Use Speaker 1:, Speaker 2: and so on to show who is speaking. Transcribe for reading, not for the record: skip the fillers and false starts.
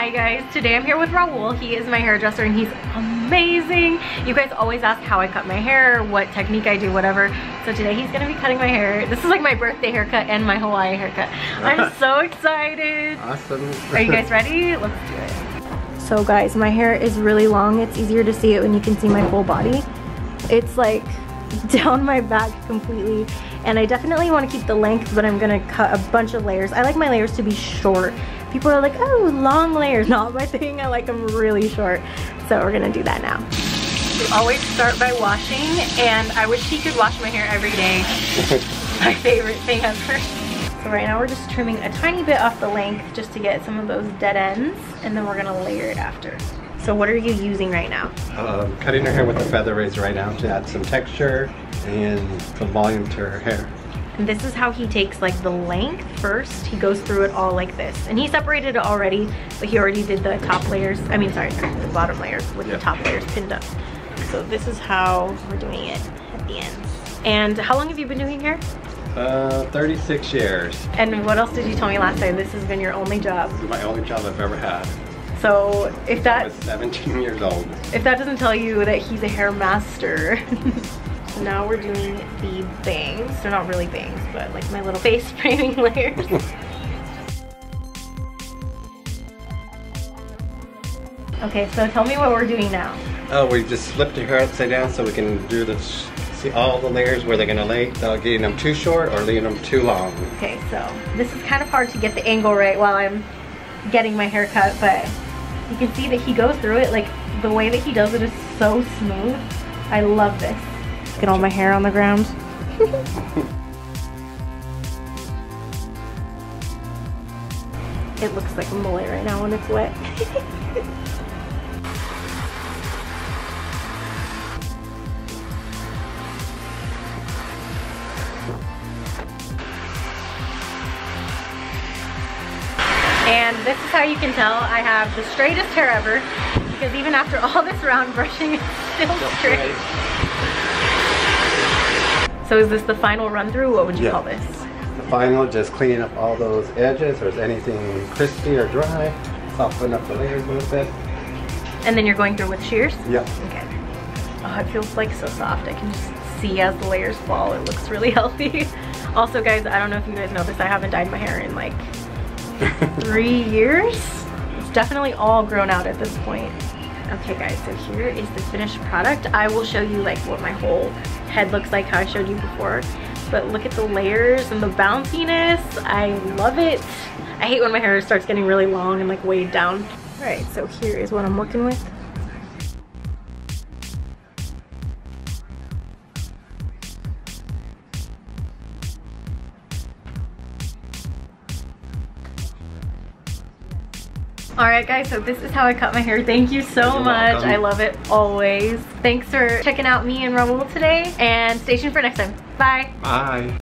Speaker 1: Hi guys, today I'm here with Raul. He is my hairdresser and he's amazing. You guys always ask how I cut my hair, what technique I do, whatever. So today he's gonna be cutting my hair. This is like my birthday haircut and my Hawaii haircut. I'm so excited.
Speaker 2: Awesome.
Speaker 1: Are you guys ready? Let's do it. So guys, my hair is really long. It's easier to see it when you can see my full body. It's like down my back completely. And I definitely want to keep the length, but I'm gonna cut a bunch of layers. I like my layers to be short. People are like, oh, long layers. Not my thing, I like them really short. So we're gonna do that now. We always start by washing, and I wish he could wash my hair every day. My favorite thing ever. So right now we're just trimming a tiny bit off the length just to get some of those dead ends, and then we're gonna layer it after. So what are you using right now?
Speaker 2: Cutting her hair with a feather razor right now to add some texture and some volume to her hair.
Speaker 1: And this is how he takes like the length first. He goes through it all like this. And he separated it already, but he already did the top layers. I mean, sorry, the bottom layers with the top layers pinned up. So this is how we're doing it at the ends. And how long have you been doing hair?
Speaker 2: 36 years.
Speaker 1: And what else did you tell me last time? This has been your only job.
Speaker 2: This is my only job I've ever had.
Speaker 1: So if that...
Speaker 2: I was 17 years old.
Speaker 1: If that doesn't tell you that he's a hair master. So now we're doing the bangs. They're not really bangs, but like my little face framing layers. Okay, so tell me what we're doing now.
Speaker 2: Oh, we just flipped your hair upside down so we can do this. See all the layers where they're gonna lay without getting them too short or leaving them too long.
Speaker 1: Okay, so this is kind of hard to get the angle right while I'm getting my hair cut, but you can see that he goes through it. Like the way that he does it is so smooth. I love this. Get all my hair on the ground. It looks like a mullet right now when it's wet. And this is how you can tell I have the straightest hair ever, because even after all this round brushing, it's still straight. So is this the final run through? What would you call this?
Speaker 2: The final, just cleaning up all those edges or is anything crispy or dry. Soften up the layers a little bit.
Speaker 1: And then you're going through with shears?
Speaker 2: Yep.
Speaker 1: Okay. Oh, it feels like so soft. I can just see as the layers fall. It looks really healthy. Also guys, I don't know if you guys know this, I haven't dyed my hair in like 3 years. It's definitely all grown out at this point. Okay guys, so here is the finished product. I will show you like what my whole head looks like, how I showed you before. But look at the layers and the bounciness. I love it. I hate when my hair starts getting really long and like weighed down. All right, so here is what I'm working with. Alright guys, so this is how I cut my hair. Thank you so much. Welcome. I love it always. Thanks for checking out me and Raul today, and stay tuned for next time. Bye.
Speaker 2: Bye.